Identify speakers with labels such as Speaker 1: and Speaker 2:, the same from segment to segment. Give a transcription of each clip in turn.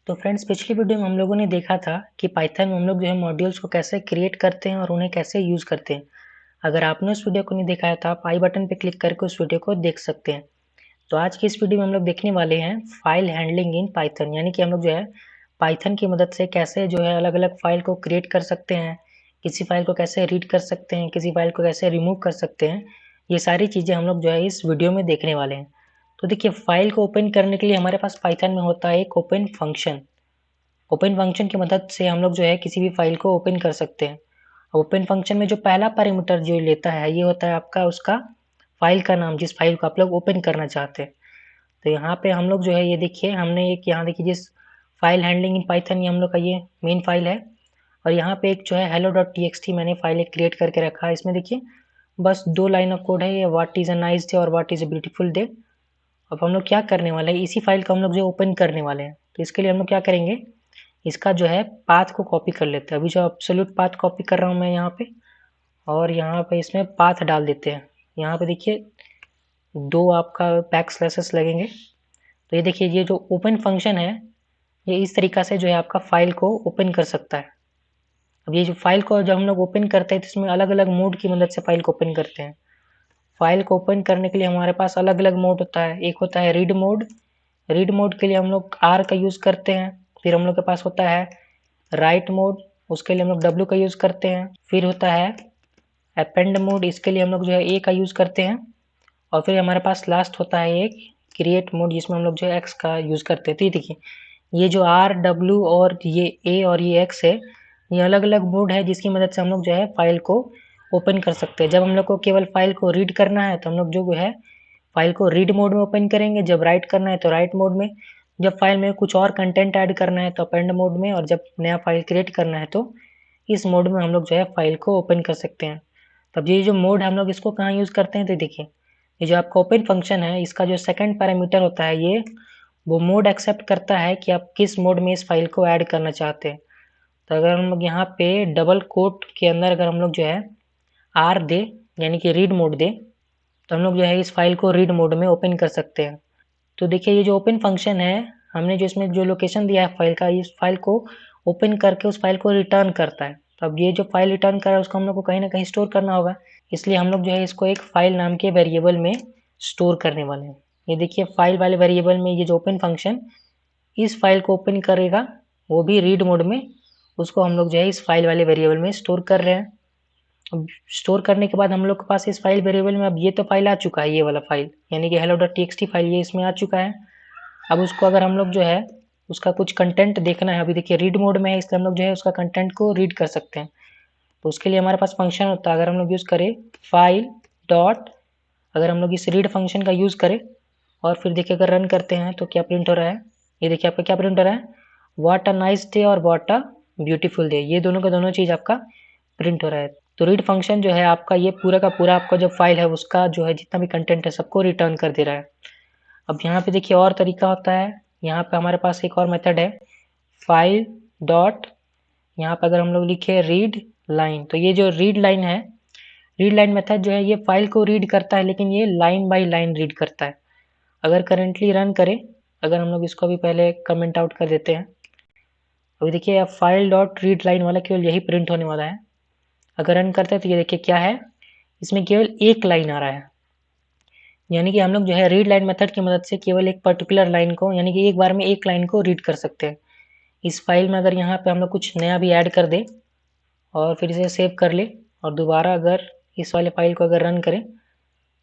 Speaker 1: तो फ्रेंड्स पिछली वीडियो में हम लोगों ने देखा था कि पाइथन में हम लोग जो है मॉड्यूल्स को कैसे क्रिएट करते हैं और उन्हें कैसे यूज़ करते हैं। अगर आपने उस वीडियो को नहीं देखा है तो आप आई बटन पर क्लिक करके उस वीडियो को देख सकते हैं। तो आज की इस वीडियो में हम लोग देखने वाले हैं फाइल हैंडलिंग इन पाइथन, यानी कि हम लोग जो है पाइथन की मदद से कैसे जो है अलग अलग फाइल को क्रिएट कर सकते हैं, किसी फाइल को कैसे रीड कर सकते हैं, किसी फाइल को कैसे रिमूव कर सकते हैं। ये सारी चीज़ें हम लोग जो है इस वीडियो में देखने वाले हैं। तो देखिए, फाइल को ओपन करने के लिए हमारे पास पाइथन में होता है एक ओपन फंक्शन। ओपन फंक्शन की मदद से हम लोग जो है किसी भी फाइल को ओपन कर सकते हैं। ओपन फंक्शन में जो पहला पैरामीटर जो लेता है ये होता है आपका उसका फाइल का नाम, जिस फाइल को आप लोग ओपन करना चाहते हैं। तो यहाँ पे हम लोग जो है ये देखिए, हमने एक यहाँ देखिए जिस फाइल हैंडलिंग इन पाइथन, ये हम लोग का ये मेन फाइल है। और यहाँ पे एक जो है hello.txt मैंने फाइल एक क्रिएट करके रखा है। इसमें देखिए बस 2 लाइन ऑफ कोड है, ये what is a nice day और what is a beautiful day. अब हम लोग क्या करने वाले हैं, इसी फाइल को हम लोग जो ओपन करने वाले हैं। तो इसके लिए हम लोग क्या करेंगे, इसका जो है पाथ को कॉपी कर लेते हैं। अभी जो एब्सोल्यूट पाथ कॉपी कर रहा हूँ मैं यहाँ पे, और यहाँ पे इसमें पाथ डाल देते हैं। यहाँ पे देखिए 2 आपका बैक स्लैशेस लगेंगे। तो ये देखिए, ये जो ओपन फंक्शन है ये इस तरीका से जो है आपका फाइल को ओपन कर सकता है। अब ये जो फाइल को जब हम लोग ओपन करते हैं तो इसमें अलग अलग मोड की मदद से फाइल को ओपन करते हैं। फाइल को ओपन करने के लिए हमारे पास अलग अलग मोड होता है। एक होता है रीड मोड। रीड मोड के लिए हम लोग R का यूज़ करते हैं। फिर हम लोग के पास होता है राइट मोड, उसके लिए हम लोग W का यूज़ करते हैं। फिर होता है अपेंड मोड, इसके लिए हम लोग जो है A का यूज़ करते हैं। और फिर हमारे पास लास्ट होता है एक क्रिएट मोड, जिसमें हम लोग जो है X का यूज़ करते हैं। तो ये देखिए, ये जो R, W और ये A और ये X है, ये अलग अलग मोड है जिसकी मदद से हम लोग जो है फाइल को ओपन कर सकते हैं। जब हम लोग को केवल फाइल को रीड करना है तो हम लोग जो है फाइल को रीड मोड में ओपन करेंगे। जब राइट करना है तो राइट मोड में। जब फाइल में कुछ और कंटेंट ऐड करना है तो अपेंड मोड में। और जब नया फाइल क्रिएट करना है तो इस मोड में हम लोग जो है फाइल को ओपन कर सकते हैं। तब ये जो मोड है हम लोग इसको कहाँ यूज़ करते हैं, तो देखिए ये जो आपका ओपन फंक्शन है इसका जो सेकंड पैरामीटर होता है ये वो मोड एक्सेप्ट करता है कि आप किस मोड में इस फाइल को ऐड करना चाहते हैं। तो अगर हम लोग यहाँ पे डबल कोट के अंदर अगर हम लोग जो है R दे, यानी कि रीड मोड दे, तो हम लोग जो है इस फाइल को रीड मोड में ओपन कर सकते हैं। तो देखिए, ये जो ओपन फंक्शन है, हमने जो इसमें जो लोकेशन दिया है फाइल का, इस फाइल को ओपन करके उस फाइल को रिटर्न करता है। तो अब ये जो फाइल रिटर्न कर रहा है उसको हम लोग को कहीं ना कहीं स्टोर करना होगा, इसलिए हम लोग जो है इसको एक फाइल नाम के वेरिएबल में स्टोर करने वाले हैं। ये देखिए, फाइल वाले वेरिएबल में ये जो ओपन फंक्शन इस फाइल को ओपन करेगा, वो भी रीड मोड में, उसको हम लोग जो है इस फाइल वाले वेरिएबल में स्टोर कर रहे हैं। अब स्टोर करने के बाद हम लोग के पास इस फाइल वेरिएबल में अब ये तो फाइल आ चुका है, ये वाला फाइल यानी कि hello.txt फाइल ये इसमें आ चुका है। अब उसको अगर हम लोग जो है उसका कुछ कंटेंट देखना है, अभी देखिए रीड मोड में है इसलिए हम लोग जो है उसका कंटेंट को रीड कर सकते हैं। तो उसके लिए हमारे पास फंक्शन होता है, अगर हम लोग यूज़ करें फाइल डॉट, अगर हम लोग इस रीड फंक्शन का यूज़ करें और फिर देखिए अगर रन करते हैं तो क्या प्रिंट हो रहा है, ये देखिए आपका क्या प्रिंट हो रहा है, व्हाट अ नाइस डे और व्हाट अ ब्यूटीफुल डे। ये दोनों का दोनों चीज़ आपका प्रिंट हो रहा है। तो रीड फंक्शन जो है आपका ये पूरा का पूरा आपका जो फाइल है उसका जो है जितना भी कंटेंट है सबको रिटर्न कर दे रहा है। अब यहाँ पे देखिए और तरीका होता है, यहाँ पे हमारे पास एक और मेथड है फाइल डॉट, यहाँ पे अगर हम लोग लिखे रीड लाइन, तो ये जो रीड लाइन है, रीड लाइन मेथड जो है ये फाइल को रीड करता है लेकिन ये लाइन बाय लाइन रीड करता है। अगर करेंटली रन करें, अगर हम लोग इसको अभी पहले कमेंट आउट कर देते हैं, अभी देखिए फाइल डॉट रीड लाइन वाला केवल यही प्रिंट होने वाला है। अगर रन करते हैं तो ये देखिए क्या है, इसमें केवल एक लाइन आ रहा है। यानी कि हम लोग जो है रीड लाइन मेथड की मदद से केवल एक पर्टिकुलर लाइन को, यानी कि एक बार में एक लाइन को रीड कर सकते हैं। इस फाइल में अगर यहाँ पे हम लोग कुछ नया भी ऐड कर दें और फिर इसे सेव कर ले और दोबारा अगर इस वाले फाइल को अगर रन करें,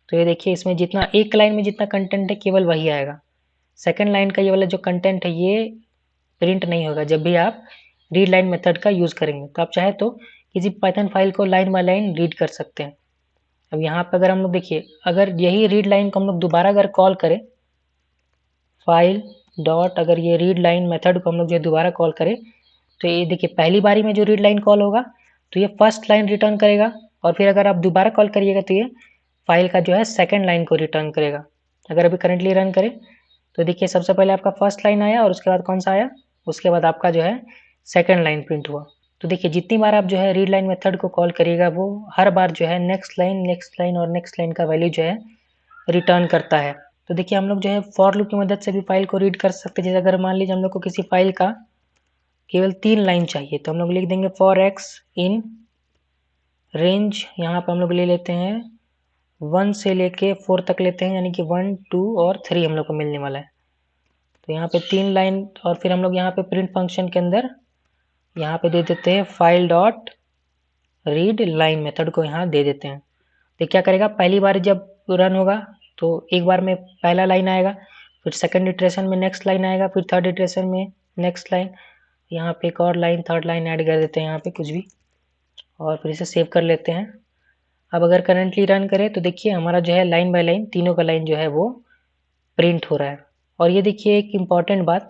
Speaker 1: तो ये देखिए इसमें जितना एक लाइन में जितना कंटेंट है केवल वही आएगा। सेकंड लाइन का ये वाला जो कंटेंट है ये प्रिंट नहीं होगा जब भी आप रीड लाइन मेथड का यूज़ करेंगे। तो आप चाहे तो किसी पाइथन फाइल को लाइन बाय लाइन रीड कर सकते हैं। अब यहाँ पर अगर हम लोग देखिए, अगर यही रीड लाइन को हम लोग दोबारा अगर कॉल करें, फाइल डॉट, अगर ये रीड लाइन मेथड को हम लोग जो दोबारा कॉल करें, तो ये देखिए पहली बारी में जो रीड लाइन कॉल होगा तो ये फर्स्ट लाइन रिटर्न करेगा, और फिर अगर आप दोबारा कॉल करिएगा तो ये फाइल का जो है सेकंड लाइन को रिटर्न करेगा। अगर अभी करंटली रन करें तो देखिए सबसे पहले आपका फर्स्ट लाइन आया और उसके बाद कौन सा आया, उसके बाद आपका जो है सेकंड लाइन प्रिंट हुआ। तो देखिए जितनी बार आप जो है रीड लाइन मेथड को कॉल करिएगा वो हर बार जो है नेक्स्ट लाइन और नेक्स्ट लाइन का वैल्यू जो है रिटर्न करता है। तो देखिए हम लोग जो है फॉर लूप की मदद से भी फाइल को रीड कर सकते हैं। जैसे अगर मान लीजिए हम लोग को किसी फाइल का केवल 3 लाइन चाहिए तो हम लोग लिख देंगे फॉर एक्स इन रेंज, यहाँ पे हम लोग ले लेते हैं 1 से लेके 4 तक लेते हैं, यानी कि 1, 2 और 3 हम लोग को मिलने वाला है। तो यहाँ पे 3 लाइन और फिर हम लोग यहाँ पे प्रिंट फंक्शन के अंदर यहाँ पे दे देते हैं file dot read line method को यहाँ दे देते हैं। तो क्या करेगा, पहली बार जब रन होगा तो एक बार में पहला लाइन आएगा, फिर सेकंड इटरेशन में नेक्स्ट लाइन आएगा, फिर थर्ड इटरेशन में नेक्स्ट लाइन, यहाँ पे एक और लाइन थर्ड लाइन ऐड कर देते हैं यहाँ पे कुछ भी, और फिर इसे सेव कर लेते हैं। अब अगर करंटली रन करें तो देखिए हमारा जो है लाइन बाय लाइन तीनों का लाइन जो है वो प्रिंट हो रहा है। और ये देखिए एक इम्पॉर्टेंट बात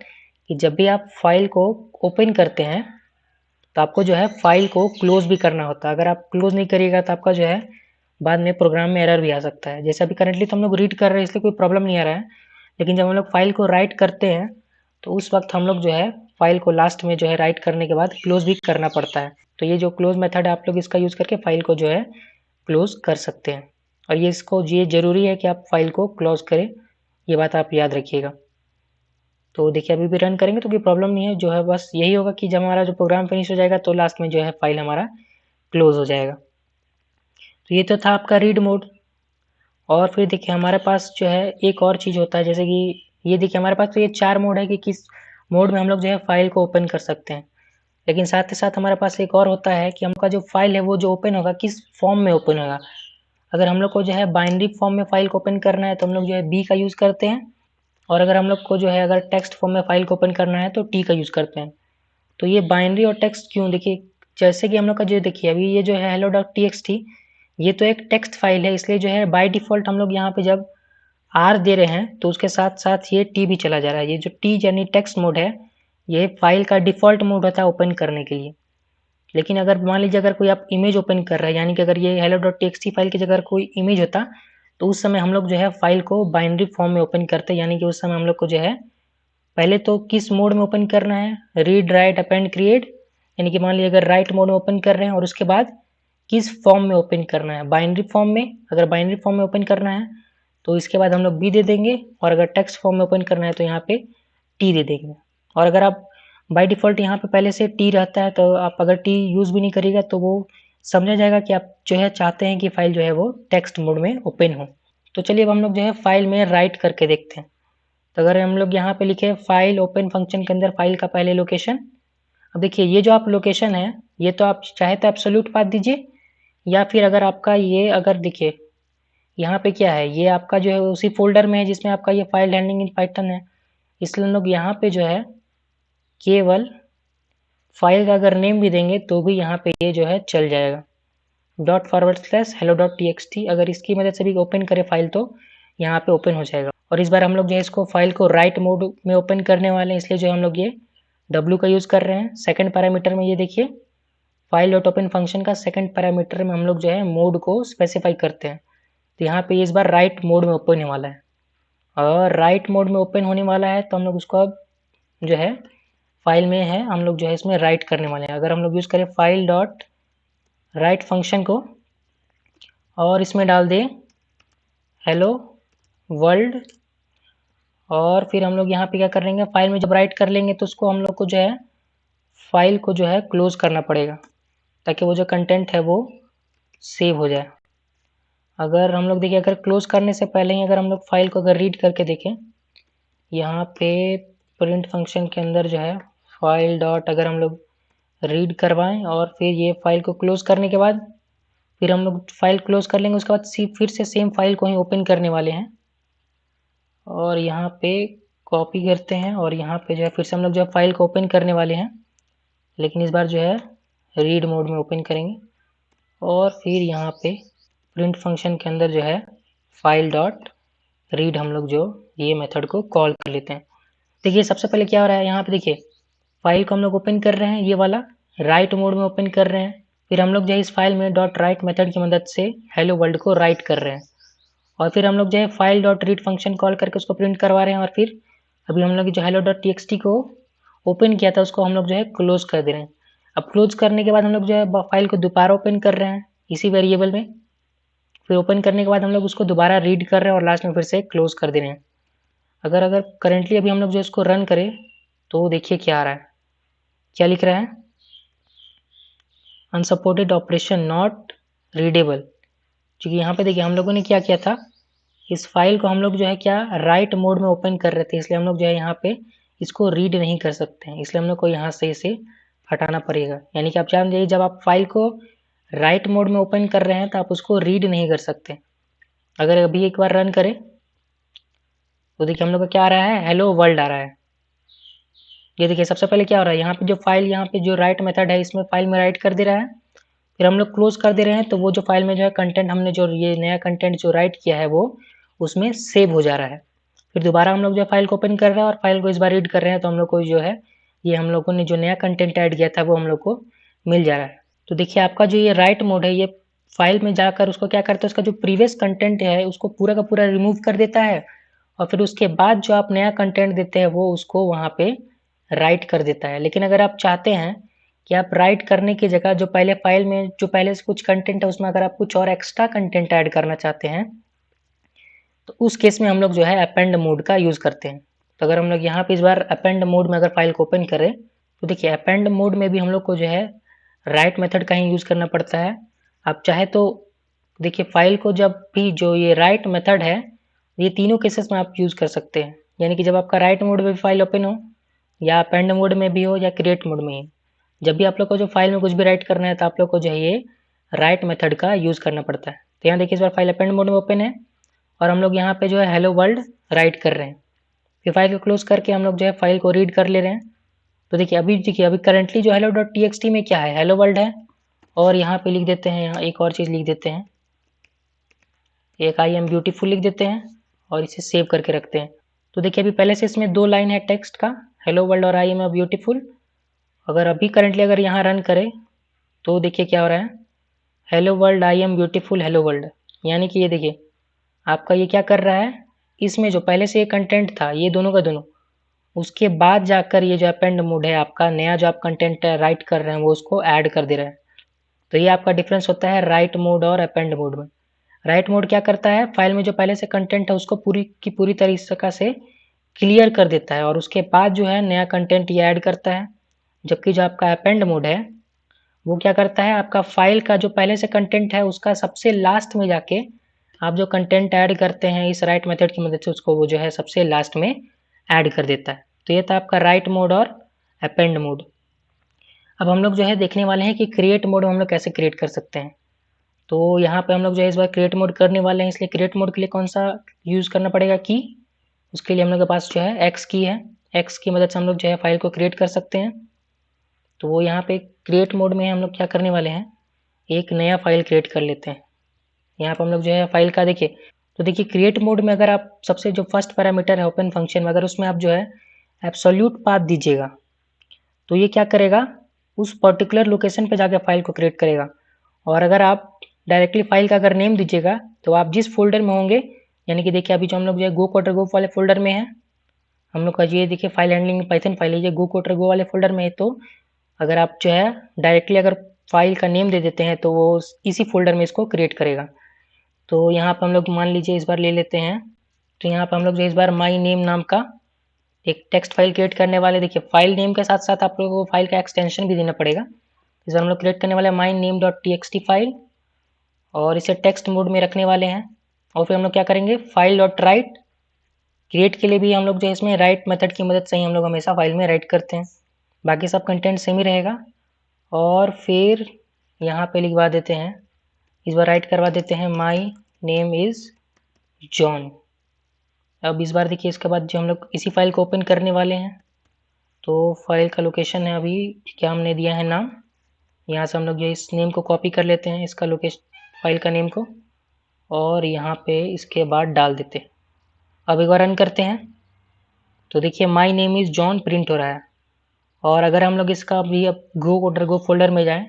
Speaker 1: कि जब भी आप फाइल को ओपन करते हैं तो आपको जो है फाइल को क्लोज भी करना होता है। अगर आप क्लोज नहीं करिएगा तो आपका जो है बाद में प्रोग्राम में एरर भी आ सकता है। जैसे अभी करंटली तो हम लोग रीड कर रहे हैं इसलिए कोई प्रॉब्लम नहीं आ रहा है, लेकिन जब हम लोग फाइल को राइट करते हैं तो उस वक्त हम लोग जो है फाइल को लास्ट में जो है राइट करने के बाद क्लोज भी करना पड़ता है। तो ये जो क्लोज मेथड है आप लोग इसका यूज़ करके फाइल को जो है क्लोज कर सकते हैं। और ये ज़रूरी है कि आप फाइल को क्लोज करें, ये बात आप याद रखिएगा। तो देखिए अभी भी रन करेंगे तो कोई प्रॉब्लम नहीं है, जो है बस यही होगा कि जब हमारा जो प्रोग्राम फिनिश हो जाएगा तो लास्ट में जो है फाइल हमारा क्लोज हो जाएगा। तो ये तो था आपका रीड मोड। और फिर देखिए हमारे पास जो है एक और चीज़ होता है, जैसे कि ये देखिए हमारे पास तो ये 4 मोड है कि किस मोड में हम लोग जो है फाइल को ओपन कर सकते हैं। लेकिन साथ ही साथ हमारे पास एक और होता है कि हमका जो फाइल है वो जो ओपन होगा किस फॉर्म में ओपन होगा। अगर हम लोग को जो है बाइनरी फॉर्म में फाइल को ओपन करना है तो हम लोग जो है बी का यूज़ करते हैं, और अगर हम लोग को जो है अगर टेक्स्ट फॉर्म में फाइल को ओपन करना है तो टी का यूज़ करते हैं। तो ये बाइनरी और टेक्स्ट क्यों, देखिए जैसे कि हम लोग का जो देखिए अभी ये जो है hello.txt ये तो एक टेक्स्ट फाइल है, इसलिए जो है बाय डिफ़ॉल्ट हम लोग यहाँ पे जब आर दे रहे हैं तो उसके साथ साथ ये टी भी चला जा रहा है। ये जो टी यानी टेक्स्ट मोड है ये फाइल का डिफ़ॉल्ट मोड होता है ओपन करने के लिए। लेकिन अगर मान लीजिए अगर कोई आप इमेज ओपन कर रहे हैं, यानी कि अगर ये hello.txt फाइल की जगह अगर कोई इमेज होता तो उस समय हम लोग जो है फाइल को बाइनरी फॉर्म में ओपन करते, यानी कि उस समय हम लोग को जो है पहले तो किस मोड में ओपन करना है, रीड राइट अपेंड क्रिएट, यानी कि मान लीजिए अगर राइट मोड में ओपन कर रहे हैं और उसके बाद किस फॉर्म में ओपन करना है, बाइनरी फॉर्म में। अगर बाइनरी फॉर्म में ओपन करना है तो इसके बाद हम लोग बी दे देंगे, और अगर टेक्स्ट फॉर्म में ओपन करना है तो यहाँ पे टी दे देंगे। और अगर आप बाय डिफ़ॉल्ट यहाँ पे पहले से टी रहता है तो आप अगर टी यूज़ भी नहीं करिएगा तो वो समझा जाएगा कि आप जो है चाहते हैं कि फाइल जो है वो टेक्स्ट मोड में ओपन हो। तो चलिए अब हम लोग जो है फाइल में राइट करके देखते हैं। तो अगर हम लोग यहाँ पे लिखे फाइल ओपन फंक्शन के अंदर फाइल का पहले लोकेशन, अब देखिए ये जो आप लोकेशन है ये तो आप चाहे तो एब्सोल्यूट पाथ दीजिए, या फिर अगर आपका ये अगर देखिए यहाँ पे क्या है, ये आपका जो है उसी फोल्डर में है जिसमें आपका ये फाइल हैंडलिंग इन पाइथन है, इसलिए हम लोग यहाँ पे जो है केवल फाइल का अगर नेम भी देंगे तो भी यहाँ पे ये जो है चल जाएगा, ./hello.txt। अगर इसकी मदद से भी ओपन करें फाइल तो यहाँ पे ओपन हो जाएगा। और इस बार हम लोग जो है इसको फाइल को राइट मोड में ओपन करने वाले हैं, इसलिए जो हम लोग ये W का यूज़ कर रहे हैं। सेकंड पैरामीटर में ये देखिए फाइल डॉट ओपन फंक्शन का सेकंड पैरामीटर में हम लोग जो है मोड को स्पेसिफाई करते हैं। तो यहाँ पे इस बार राइट मोड में ओपन होने वाला है, और राइट मोड में ओपन होने वाला है तो हम लोग उसको अब जो है फाइल में है हम लोग जो है इसमें राइट करने वाले हैं। अगर हम लोग यूज़ करें फाइल डॉट राइट फंक्शन को और इसमें डाल दें हेलो वर्ल्ड, और फिर हम लोग यहाँ पे क्या कर लेंगे, फाइल में जब राइट कर लेंगे तो उसको हम लोग को जो है फाइल को जो है क्लोज करना पड़ेगा ताकि वो जो कंटेंट है वो सेव हो जाए। अगर हम लोग देखिए अगर क्लोज करने से पहले ही अगर हम लोग फाइल को अगर रीड करके देखें, यहाँ पे प्रिंट फंक्शन के अंदर जो है फाइल डॉट अगर हम लोग रीड करवाएं और फिर ये फाइल को क्लोज करने के बाद फिर हम लोग फाइल क्लोज कर लेंगे, उसके बाद फिर से सेम फाइल को ही ओपन करने वाले हैं, और यहाँ पे कॉपी करते हैं और यहाँ पे जो है फिर से हम लोग जो है फाइल को ओपन करने वाले हैं, लेकिन इस बार जो है रीड मोड में ओपन करेंगे, और फिर यहाँ पे प्रिंट फंक्शन के अंदर जो है फाइल डॉट रीड हम लोग जो ये मेथड को कॉल कर लेते हैं। देखिए सबसे पहले क्या हो रहा है, यहाँ पे देखिए फाइल को हम लोग ओपन कर रहे हैं, ये वाला राइट मोड में ओपन कर रहे हैं, फिर हम लोग जो है इस फाइल में डॉट राइट मेथड की मदद से हेलो वर्ल्ड को राइट कर रहे हैं, और फिर हम लोग जो है file dot read function call करके उसको प्रिंट करवा रहे हैं, और फिर अभी हम लोग जो hello.txt को ओपन किया था उसको हम लोग जो है क्लोज कर दे रहे हैं। अब क्लोज करने के बाद हम लोग जो है फाइल को दोबारा ओपन कर रहे हैं इसी वेरिएबल में, फिर ओपन करने के बाद हम लोग उसको दोबारा रीड कर रहे हैं और लास्ट में फिर से क्लोज कर दे रहे हैं। अगर करेंटली अभी हम लोग जो इसको रन करें तो देखिए क्या आ रहा है, क्या लिख रहा है, अनसपोर्टेड ऑपरेशन नॉट रीडेबल। क्योंकि यहाँ पे देखिए हम लोगों ने क्या किया था, इस फाइल को हम लोग जो है क्या राइट मोड में ओपन कर रहे थे, इसलिए हम लोग जो है यहाँ पे इसको रीड नहीं कर सकते हैं, इसलिए हम लोग को यहाँ से इसे हटाना पड़ेगा। यानी कि आप जान जाइए जब आप फाइल को राइट मोड में ओपन कर रहे हैं तो आप उसको रीड नहीं कर सकते। अगर अभी एक बार रन करें तो देखिए हम लोग का क्या आ रहा है, हेलो वर्ल्ड आ रहा है। ये देखिए सबसे पहले क्या हो रहा है, यहाँ पे जो फाइल, यहाँ पे जो राइट मेथड है इसमें फाइल में राइट कर दे रहा है, फिर हम लोग क्लोज कर दे रहे हैं तो वो जो फाइल में जो है कंटेंट हमने जो ये नया कंटेंट जो राइट किया है वो उसमें सेव हो जा रहा है। फिर दोबारा हम लोग जो फाइल को ओपन कर रहे हैं और फाइल को इस बार रीड कर रहे हैं तो हम लोग को जो है ये हम लोगों ने जो नया कंटेंट ऐड किया था वो हम लोग को मिल जा रहा है। तो देखिए आपका जो ये राइट मोड है ये फाइल में जाकर उसको क्या करता है, उसका जो प्रीवियस कंटेंट है उसको पूरा का पूरा रिमूव कर देता है और फिर उसके बाद जो आप नया कंटेंट देते हैं वो उसको वहाँ पे राइट कर देता है। लेकिन अगर आप चाहते हैं कि आप राइट करने की जगह जो पहले फाइल में जो पहले से कुछ कंटेंट है उसमें अगर आप कुछ और एक्स्ट्रा कंटेंट ऐड करना चाहते हैं तो उस केस में हम लोग जो है अपेंड मोड का यूज़ करते हैं। तो अगर हम लोग यहाँ पे इस बार अपेंड मोड में अगर फाइल को ओपन करें तो देखिए अपेंड मोड में भी हम लोग को जो है राइट मेथड का ही यूज़ करना पड़ता है। आप चाहे तो देखिए फाइल को जब भी जो ये राइट मेथड है ये तीनों केसेस में आप यूज़ कर सकते हैं। यानी कि जब आपका राइट मोड में भी फाइल ओपन हो या अपेंड मोड में भी हो या क्रिएट मोड में ही, जब भी आप लोग को जो फाइल में कुछ भी राइट करना है तो आप लोग को जो है ये राइट मेथड का यूज़ करना पड़ता है। तो यहाँ देखिए इस बार फाइल अपेंड मोड में ओपन है और हम लोग यहाँ पे जो है हेलो वर्ल्ड राइट कर रहे हैं। फिर फाइल को क्लोज करके हम लोग जो है फाइल को रीड कर ले रहे हैं। तो देखिए अभी करंटली जो hello डॉट txt में क्या है, हेलो वर्ल्ड है। और यहाँ पे लिख देते हैं, यहाँ एक और चीज़ लिख देते हैं, एक आई एम ब्यूटीफुल लिख देते हैं और इसे सेव करके रखते हैं। तो देखिए अभी पहले से इसमें 2 लाइन है टेक्स्ट का, हेलो वर्ल्ड और आई एम ब्यूटीफुल। अगर अभी करंटली अगर यहाँ रन करें तो देखिए क्या हो रहा है, hello world I am beautiful hello world. यानी कि ये देखिए आपका ये क्या कर रहा है, इसमें जो पहले से ये कंटेंट था ये दोनों का दोनों, उसके बाद जाकर ये जो अपेंड मोड है आपका नया जो आप कंटेंट राइट कर रहे हैं वो उसको ऐड कर दे रहा है। तो ये आपका डिफरेंस होता है राइट मोड और अपेंड मोड में। राइट मोड क्या करता है, फाइल में जो पहले से कंटेंट है उसको पूरी की पूरी तरीके से क्लियर कर देता है और उसके बाद जो है नया कंटेंट ये ऐड करता है। जबकि जो आपका अपेंड मोड है वो क्या करता है, आपका फाइल का जो पहले से कंटेंट है उसका सबसे लास्ट में जाके आप जो कंटेंट ऐड करते हैं इस राइट मेथड की मदद से उसको वो जो है सबसे लास्ट में ऐड कर देता है। तो ये था आपका राइट मोड और अपेंड मोड। अब हम लोग जो है देखने वाले हैं कि क्रिएट मोड हम लोग कैसे क्रिएट कर सकते हैं। तो यहाँ पे हम लोग जो है इस बार क्रिएट मोड करने वाले हैं, इसलिए क्रिएट मोड के लिए कौन सा यूज़ करना पड़ेगा की, उसके लिए हम लोग के पास जो है एक्स की है, एक्स की मदद से हम लोग जो है फाइल को क्रिएट कर सकते हैं। तो वो यहाँ पे क्रिएट मोड में हम लोग क्या करने वाले हैं, एक नया फाइल क्रिएट कर लेते हैं। यहाँ पर हम लोग जो है फाइल का देखिए, तो देखिए क्रिएट मोड में अगर आप सबसे जो फर्स्ट पैरामीटर है ओपन फंक्शन में अगर उसमें आप जो है एब्सोल्यूट पाथ दीजिएगा तो ये क्या करेगा, उस पर्टिकुलर लोकेशन पे जाकर फाइल को क्रिएट करेगा। और अगर आप डायरेक्टली फाइल का अगर नेम दीजिएगा तो आप जिस फोल्डर में होंगे, यानी कि देखिए अभी जो हम लोग जो है गो कोटर गो वाले फोल्डर में है, हम लोग का ये देखिए फाइल हैंडलिंग पाइथन फाइल है ये गो कोटर गो वाले फोल्डर में है। तो अगर आप जो है डायरेक्टली अगर फाइल का नेम दे देते हैं तो वो इसी फोल्डर में इसको क्रिएट करेगा। तो यहाँ पर हम लोग मान लीजिए इस बार ले लेते हैं, तो यहाँ पर हम लोग जो इस बार माई नेम नाम का एक टेक्स्ट फाइल क्रिएट करने वाले। देखिए फाइल नेम के साथ साथ आप लोगों को फाइल का एक्सटेंशन भी देना पड़ेगा। इस बार हम लोग क्रिएट करने वाले हैं my name dot txt file और इसे टेक्स्ट मोड में रखने वाले हैं। और फिर हम लोग क्या करेंगे, फाइल डॉट राइट, क्रिएट के लिए भी हम लोग जो है इसमें राइट मेथड की मदद से ही हम लोग हमेशा फाइल में राइट करते हैं, बाकी सब कंटेंट सेम ही रहेगा। और फिर यहाँ पे लिखवा देते हैं, इस बार राइट करवा देते हैं माई नेम इज़ जॉन। अब इस बार देखिए इसके बाद जो हम लोग इसी फाइल को ओपन करने वाले हैं, तो फाइल का लोकेशन है अभी क्या हमने दिया है नाम, यहाँ से हम लोग जो इस नेम को कॉपी कर लेते हैं इसका लोकेशन फाइल का नेम को और यहाँ पे इसके बाद डाल देते हैं। अब एक बार रन करते हैं तो देखिए my name is John print हो रहा है। और अगर हम लोग इसका भी अब गो फोल्डर में जाएं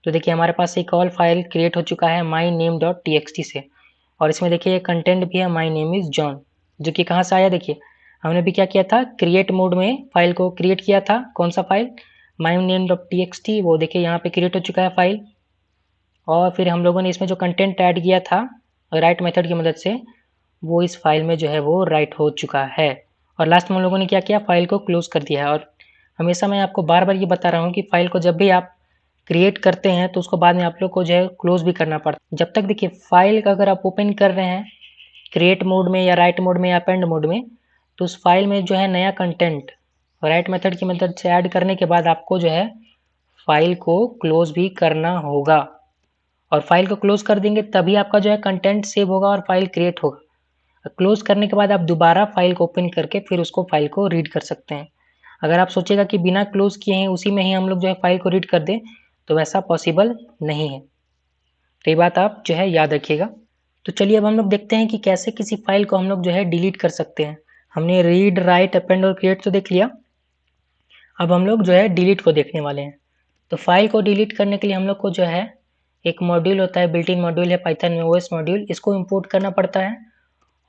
Speaker 1: तो देखिए हमारे पास एक और फाइल क्रिएट हो चुका है माई नेम डॉट txt से, और इसमें देखिए कंटेंट भी है माई नेम इज़ जॉन, जो कि कहाँ से आया, देखिए हमने भी क्या किया था, क्रिएट मोड में फाइल को क्रिएट किया था। कौन सा file, my name dot txt, वो देखिए यहाँ पे क्रिएट हो चुका है फाइल। और फिर हम लोगों ने इसमें जो कंटेंट ऐड किया था राइट मेथड की मदद से वो इस फाइल में जो है वो राइट हो चुका है। और लास्ट में हम लोगों ने क्या किया, फाइल को क्लोज कर दिया है। और हमेशा मैं आपको बार बार ये बता रहा हूँ कि फाइल को जब भी आप क्रिएट करते हैं तो उसको बाद में आप लोग को जो है क्लोज भी करना पड़ता है। जब तक देखिए फाइल का अगर आप ओपन कर रहे हैं क्रिएट मोड में या राइट मोड में या अपेंड मोड में, तो उस फाइल में जो है नया कंटेंट राइट मेथड की मदद से ऐड करने के बाद आपको जो है फाइल को क्लोज भी करना होगा। और फाइल को क्लोज कर देंगे तभी आपका जो है कंटेंट सेव होगा और फाइल क्रिएट होगा। क्लोज करने के बाद आप दोबारा फाइल को ओपन करके फिर उसको फाइल को रीड कर सकते हैं। अगर आप सोचेगा कि बिना क्लोज किए हैं उसी में ही हम लोग जो है फाइल को रीड कर दें, तो वैसा पॉसिबल नहीं है। तो ये बात आप जो है याद रखिएगा। तो चलिए अब हम लोग देखते हैं कि कैसे किसी फाइल को हम लोग जो है डिलीट कर सकते हैं। हमने रीड, राइट, अपेंड और क्रिएट तो देख लिया। अब हम लोग जो है डिलीट को देखने वाले हैं। तो फाइल को डिलीट करने के लिए हम लोग को जो है एक मॉड्यूल होता है, बिल्ट इन मॉड्यूल है पाइथन में, ओएस मॉड्यूल, इसको इंपोर्ट करना पड़ता है।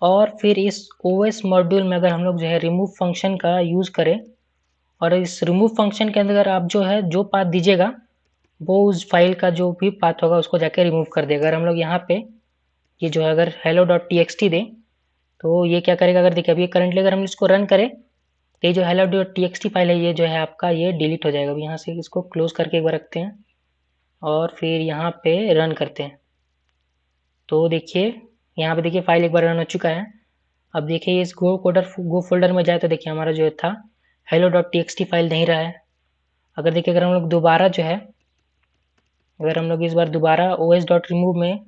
Speaker 1: और फिर इस ओएस मॉड्यूल में अगर हम लोग जो है रिमूव फंक्शन का यूज़ करें और इस रिमूव फंक्शन के अंदर आप जो है जो पाथ दीजिएगा वो उस फाइल का जो भी पाथ होगा उसको जाके रिमूव कर देगा। अगर हम लोग यहाँ पे ये जो है अगर hello.txt दें तो ये क्या करेगा, अगर देखिए अभी करंटली अगर हम इसको रन करें तो ये जो hello.txt फाइल है ये जो है आपका ये डिलीट हो जाएगा। अभी यहाँ से इसको क्लोज करके एक बार रखते हैं और फिर यहाँ पे रन करते हैं। तो देखिए यहाँ पे देखिए फाइल एक बार रन हो चुका है। अब देखिए इस गो फोल्डर में जाए तो देखिए हमारा जो था hello.txt फाइल नहीं रहा है। अगर देखिए अगर हम लोग दोबारा जो है अगर हम लोग इस बार दोबारा os.remove में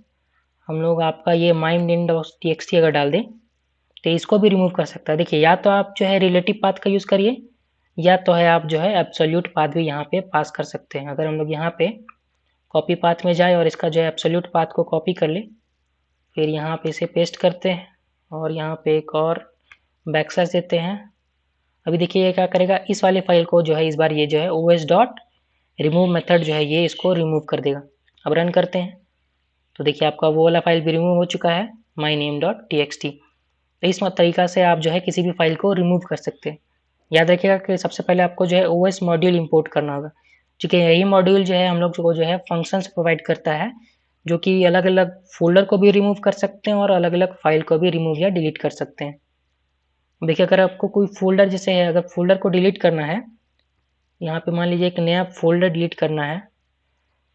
Speaker 1: हम लोग आपका ये my.txt अगर डाल दें तो इसको भी रिमूव कर सकता है। देखिए या तो आप जो है रिलेटिव पाथ का यूज़ करिए या तो है आप जो है एब्सोल्यूट पाथ भी यहाँ पे पास कर सकते हैं। अगर हम लोग यहाँ पे कॉपी पाथ में जाए और इसका जो है एब्सोल्यूट पाथ को कॉपी कर ले, फिर यहाँ पे इसे पेस्ट करते हैं और यहाँ पे एक और बैकस्लैश देते हैं। अभी देखिए ये क्या करेगा, इस वाले फाइल को जो है इस बार ये जो है os.remove मेथड जो है ये इसको रिमूव कर देगा। अब रन करते हैं तो देखिए आपका वो वाला फाइल भी रिमूव हो चुका है myname.txt। तो इस तरीका से आप जो है किसी भी फाइल को रिमूव कर सकते हैं। याद रखिएगा कि सबसे पहले आपको जो है ओएस मॉड्यूल इंपोर्ट करना होगा, क्योंकि यही मॉड्यूल जो है हम लोग को जो है फंक्शंस प्रोवाइड करता है जो कि अलग अलग फोल्डर को भी रिमूव कर सकते हैं और अलग अलग फाइल को भी रिमूव या डिलीट कर सकते हैं। देखिए अगर आपको कोई फोल्डर जैसे है, अगर फोल्डर को डिलीट करना है, यहाँ पे मान लीजिए एक नया फोल्डर डिलीट करना है,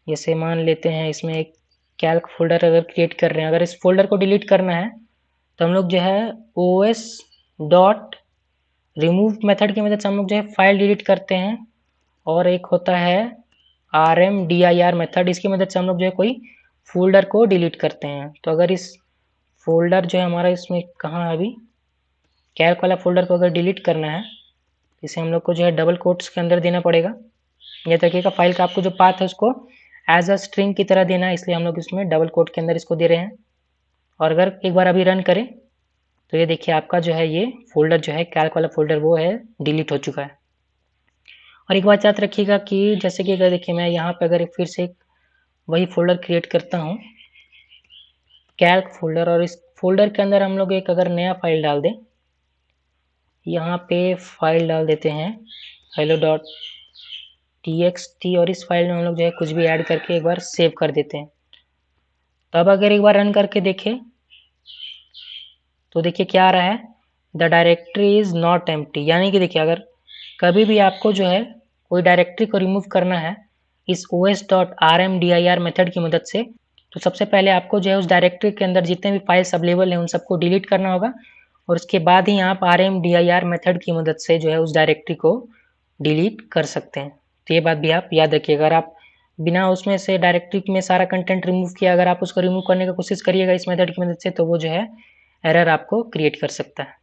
Speaker 1: जैसे मान लेते हैं इसमें एक कैल्क फोल्डर अगर क्रिएट कर रहे हैं, अगर इस फोल्डर को डिलीट करना है तो हम लोग जो है os डॉट रिमूव मेथड की मदद से हम लोग जो है फाइल डिलीट करते हैं। और एक होता है rmdir मेथड, इसकी मदद से हम लोग जो है कोई फोल्डर को डिलीट करते हैं। तो अगर इस फोल्डर जो है हमारा इसमें कहाँ है, अभी कैल्क वाला फोल्डर को अगर डिलीट करना है इसे हम लोग को जो है डबल कोट्स के अंदर देना पड़ेगा। यह तरीके फाइल का आपको जो पाथ है उसको एज अ स्ट्रिंग की तरह देना है, इसलिए हम लोग इसमें डबल कोट के अंदर इसको दे रहे हैं। और अगर एक बार अभी रन करें तो ये देखिए आपका जो है ये फोल्डर जो है कैल्क वाला फोल्डर वो है डिलीट हो चुका है। और एक बात याद रखिएगा कि जैसे कि अगर देखिए मैं यहाँ पे अगर फिर से वही फोल्डर क्रिएट करता हूँ कैल्क फोल्डर, और इस फोल्डर के अंदर हम लोग एक अगर नया फाइल डाल दें, यहाँ पे फाइल डाल देते हैं hello.txt और इस फाइल में हम लोग जो है कुछ भी ऐड करके एक बार सेव कर देते हैं। तब अगर एक बार रन करके देखें तो देखिए क्या आ रहा है, the directory is not empty. यानी कि देखिए अगर कभी भी आपको जो है कोई डायरेक्टरी को रिमूव करना है इस os.rmdir मेथड की मदद से, तो सबसे पहले आपको जो है उस डायरेक्टरी के अंदर जितने भी फाइल्स अवेलेबल हैं उन सबको डिलीट करना होगा और उसके बाद ही आप rmdir मेथड की मदद से जो है उस डायरेक्टरी को डिलीट कर सकते हैं। तो ये बात भी आप याद रखिएगा। अगर आप बिना उसमें से डायरेक्टरी में सारा कंटेंट रिमूव किया अगर आप उसको रिमूव करने की कोशिश करिएगा इस मेथड की मदद से, तो वो जो है एरर आपको क्रिएट कर सकता है।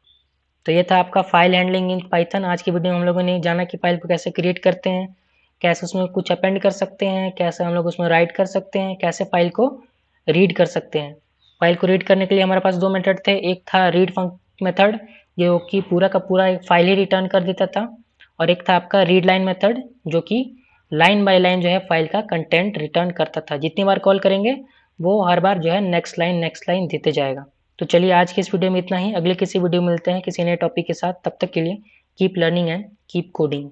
Speaker 1: तो ये था आपका फाइल हैंडलिंग इन पाइथन। आज की वीडियो में हम लोगों ने जाना कि फाइल को कैसे क्रिएट करते हैं, कैसे उसमें कुछ अपेंड कर सकते हैं, कैसे हम लोग उसमें राइट कर सकते हैं, कैसे फाइल को रीड कर सकते हैं। फाइल को रीड करने के लिए हमारे पास दो मेथड थे, एक था रीड मेथड जो कि पूरा का पूरा एक फाइल ही रिटर्न कर देता था, और एक था आपका रीड लाइन मेथड जो कि लाइन बाय लाइन जो है फाइल का कंटेंट रिटर्न करता था। जितनी बार कॉल करेंगे वो हर बार जो है नेक्स्ट लाइन देते जाएगा। तो चलिए आज की इस वीडियो में इतना ही, अगले किसी वीडियो में मिलते हैं किसी नए टॉपिक के साथ। तब तक के लिए keep learning and keep coding.